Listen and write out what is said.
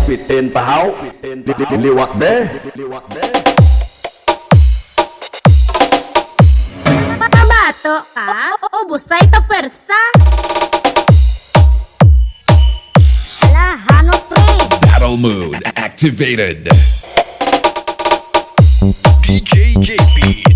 Pitin pahaw, liwat be. Mabato ka? O busay ta persa. Ala, hanot pre. Battle mode activated. DJ JP.